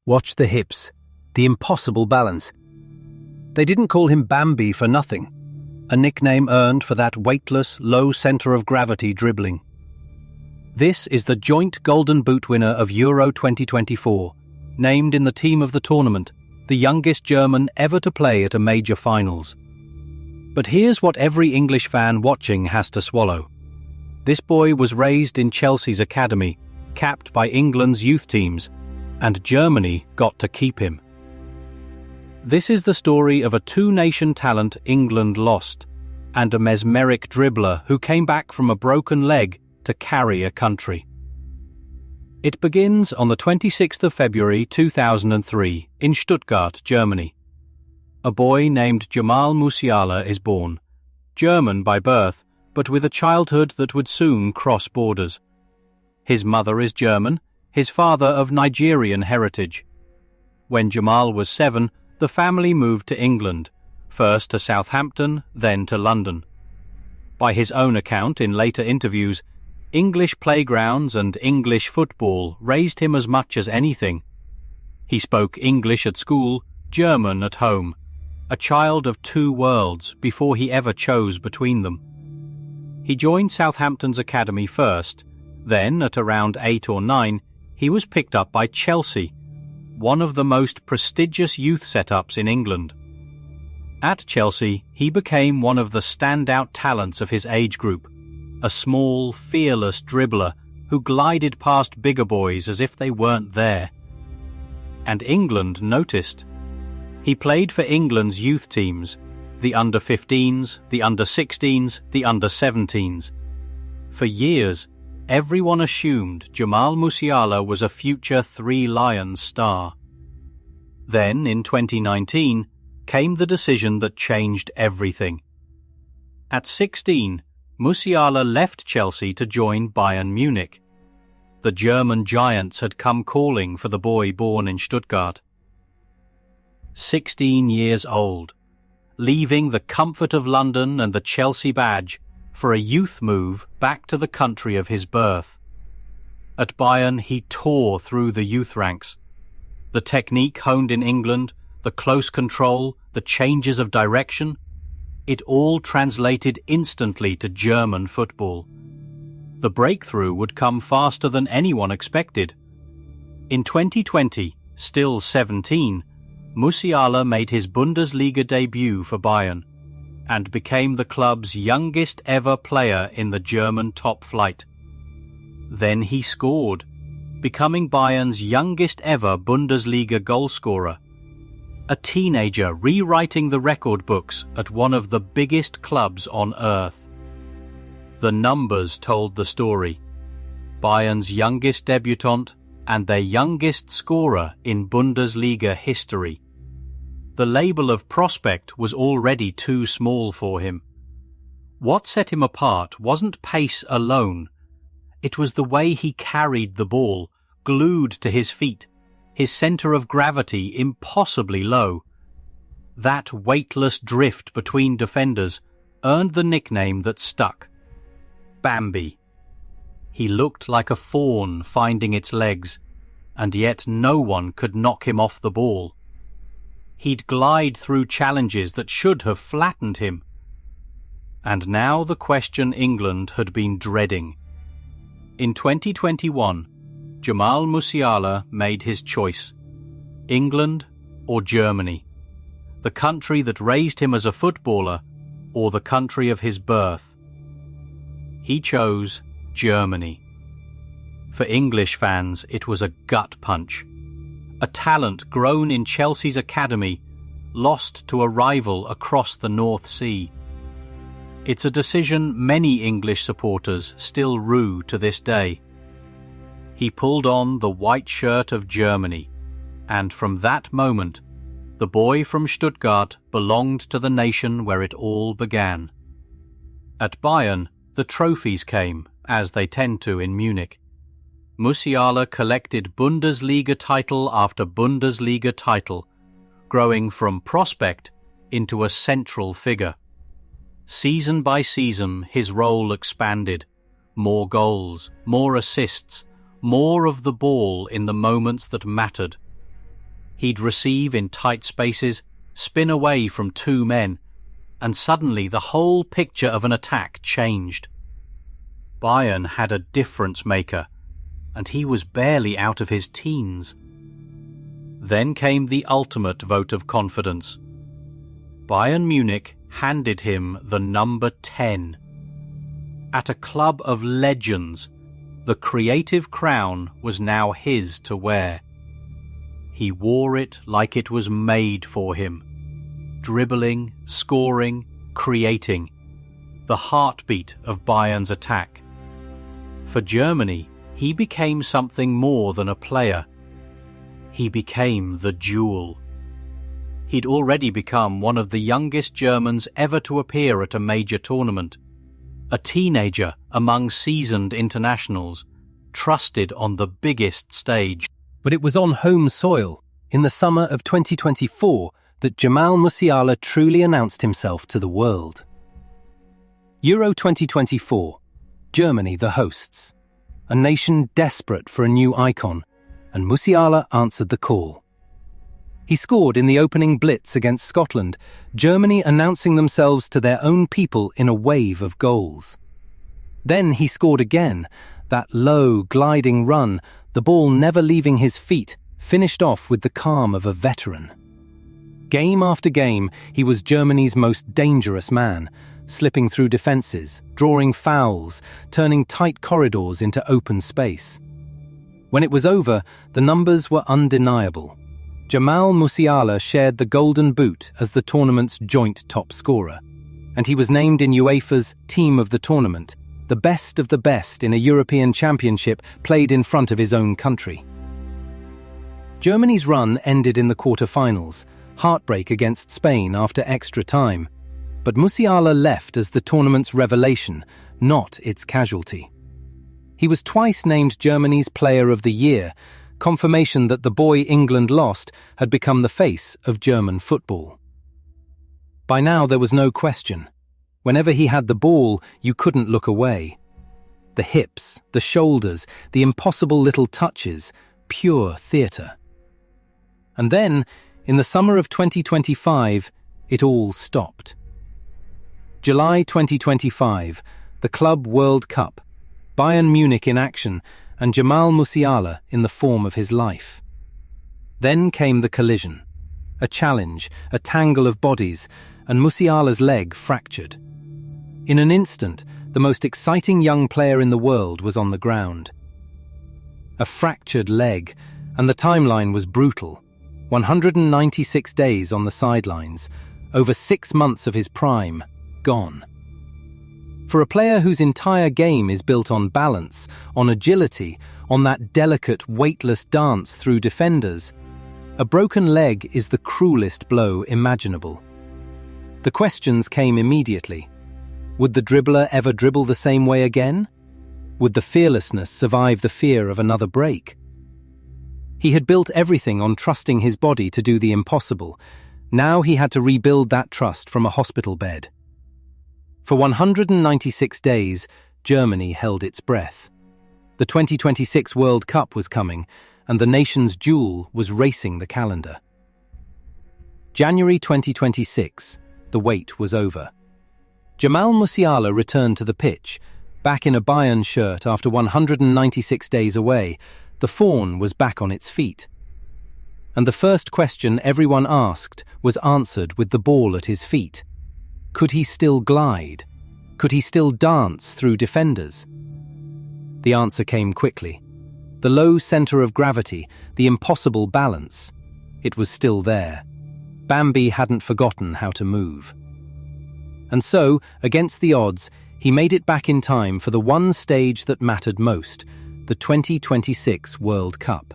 Watch the hips, the impossible balance. They didn't call him Bambi for nothing, a nickname earned for that weightless, low centre of gravity dribbling. This is the joint Golden Boot winner of Euro 2024, named in the team of the tournament, the youngest German ever to play at a major finals. But here's what every English fan watching has to swallow. This boy was raised in Chelsea's academy, capped by England's youth teams, and Germany got to keep him. This is the story of a two-nation talent England lost, and a mesmeric dribbler who came back from a broken leg to carry a country. It begins on the 26th of February 2003 in Stuttgart, Germany. A boy named Jamal Musiala is born, German by birth, but with a childhood that would soon cross borders. His mother is German, his father of Nigerian heritage. When Jamal was 7, the family moved to England, first to Southampton, then to London. By his own account in later interviews, English playgrounds and English football raised him as much as anything. He spoke English at school, German at home, a child of two worlds before he ever chose between them. He joined Southampton's academy first, then at around 8 or 9, he was picked up by Chelsea, one of the most prestigious youth setups in England. At Chelsea, he became one of the standout talents of his age group, a small, fearless dribbler who glided past bigger boys as if they weren't there. And England noticed. He played for England's youth teams, the under-15s, the under-16s, the under-17s. For years, everyone assumed Jamal Musiala was a future Three Lions star. Then, in 2019, came the decision that changed everything. At 16, Musiala left Chelsea to join Bayern Munich. The German giants had come calling for the boy born in Stuttgart. 16 years old, leaving the comfort of London and the Chelsea badge for a youth move back to the country of his birth. At Bayern, he tore through the youth ranks. The technique honed in England, the close control, the changes of direction, it all translated instantly to German football. The breakthrough would come faster than anyone expected. In 2020, still 17, Musiala made his Bundesliga debut for Bayern and became the club's youngest ever player in the German top flight. Then he scored, becoming Bayern's youngest ever Bundesliga goalscorer, a teenager rewriting the record books at one of the biggest clubs on earth. The numbers told the story. Bayern's youngest debutant and their youngest scorer in Bundesliga history. The label of prospect was already too small for him. What set him apart wasn't pace alone. It was the way he carried the ball, glued to his feet, his centre of gravity impossibly low. That weightless drift between defenders earned the nickname that stuck: Bambi. He looked like a fawn finding its legs, and yet no one could knock him off the ball. He'd glide through challenges that should have flattened him. And now the question England had been dreading. In 2021, Jamal Musiala made his choice: England or Germany, the country that raised him as a footballer or the country of his birth. He chose Germany. For English fans, it was a gut punch. A talent grown in Chelsea's academy, lost to a rival across the North Sea. It's a decision many English supporters still rue to this day. He pulled on the white shirt of Germany, and from that moment, the boy from Stuttgart belonged to the nation where it all began. At Bayern, the trophies came, as they tend to in Munich. Musiala collected Bundesliga title after Bundesliga title, growing from prospect into a central figure. Season by season, his role expanded. More goals, more assists, more of the ball in the moments that mattered. He'd receive in tight spaces, spin away from two men, and suddenly the whole picture of an attack changed. Bayern had a difference maker, and he was barely out of his teens. Then came the ultimate vote of confidence. Bayern Munich handed him the number 10. At a club of legends, the creative crown was now his to wear. He wore it like it was made for him. Dribbling, scoring, creating. The heartbeat of Bayern's attack. For Germany, he became something more than a player. He became the jewel. He'd already become one of the youngest Germans ever to appear at a major tournament. A teenager among seasoned internationals, trusted on the biggest stage. But it was on home soil, in the summer of 2024, that Jamal Musiala truly announced himself to the world. Euro 2024, Germany the hosts. A nation desperate for a new icon, and Musiala answered the call. He scored in the opening blitz against Scotland, Germany announcing themselves to their own people in a wave of goals. Then he scored again, that low, gliding run, the ball never leaving his feet, finished off with the calm of a veteran. Game after game, he was Germany's most dangerous man, slipping through defences, drawing fouls, turning tight corridors into open space. When it was over, the numbers were undeniable. Jamal Musiala shared the Golden Boot as the tournament's joint top scorer, and he was named in UEFA's Team of the Tournament, the best of the best in a European Championship played in front of his own country. Germany's run ended in the quarter-finals, heartbreak against Spain after extra time, but Musiala left as the tournament's revelation, not its casualty. He was twice named Germany's Player of the Year, confirmation that the boy England lost had become the face of German football. By now there was no question. Whenever he had the ball, you couldn't look away. The hips, the shoulders, the impossible little touches, pure theatre. And then, in the summer of 2025, it all stopped. July 2025, the Club World Cup, Bayern Munich in action, and Jamal Musiala in the form of his life. Then came the collision. A challenge, a tangle of bodies, and Musiala's leg fractured. In an instant, the most exciting young player in the world was on the ground. A fractured leg, and the timeline was brutal. 196 days on the sidelines, over 6 months of his prime, gone. For a player whose entire game is built on balance, on agility, on that delicate, weightless dance through defenders, a broken leg is the cruelest blow imaginable. The questions came immediately. Would the dribbler ever dribble the same way again? Would the fearlessness survive the fear of another break? He had built everything on trusting his body to do the impossible. Now he had to rebuild that trust from a hospital bed. For 196 days, Germany held its breath. The 2026 World Cup was coming, and the nation's jewel was racing the calendar. January 2026, the wait was over. Jamal Musiala returned to the pitch, back in a Bayern shirt after 196 days away. The fawn was back on its feet. And the first question everyone asked was answered with the ball at his feet. Could he still glide? Could he still dance through defenders? The answer came quickly. The low centre of gravity, the impossible balance. It was still there. Bambi hadn't forgotten how to move. And so, against the odds, he made it back in time for the one stage that mattered most, the 2026 World Cup.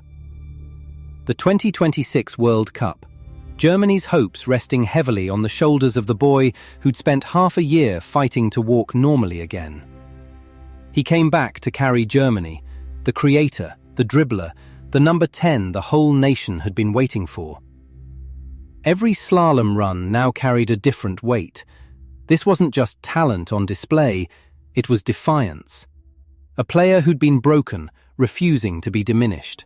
The 2026 World Cup. Germany's hopes resting heavily on the shoulders of the boy who'd spent half a year fighting to walk normally again. He came back to carry Germany, the creator, the dribbler, the number 10 the whole nation had been waiting for. Every slalom run now carried a different weight. This wasn't just talent on display, it was defiance. A player who'd been broken, refusing to be diminished.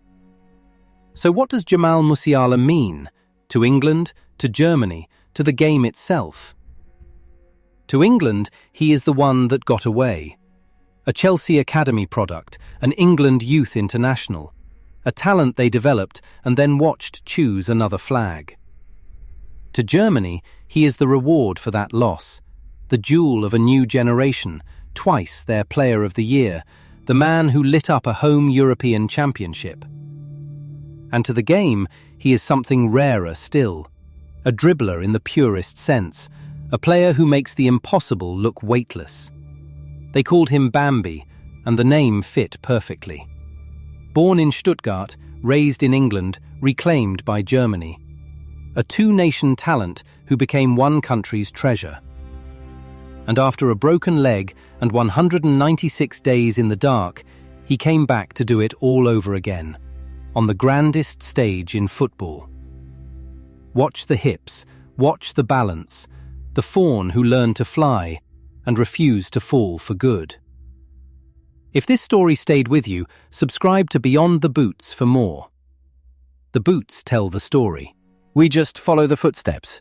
So what does Jamal Musiala mean? To England, to Germany, to the game itself? To England, he is the one that got away. A Chelsea Academy product, an England youth international. A talent they developed and then watched choose another flag. To Germany, he is the reward for that loss. The jewel of a new generation, twice their Player of the Year, the man who lit up a home European championship. And to the game, he is something rarer still. A dribbler in the purest sense, a player who makes the impossible look weightless. They called him Bambi, and the name fit perfectly. Born in Stuttgart, raised in England, reclaimed by Germany. A two-nation talent who became one country's treasure. And after a broken leg and 196 days in the dark, he came back to do it all over again, on the grandest stage in football. Watch the hips, watch the balance, the fawn who learned to fly and refused to fall for good. If this story stayed with you, subscribe to Beyond the Boots for more. The boots tell the story. We just follow the footsteps.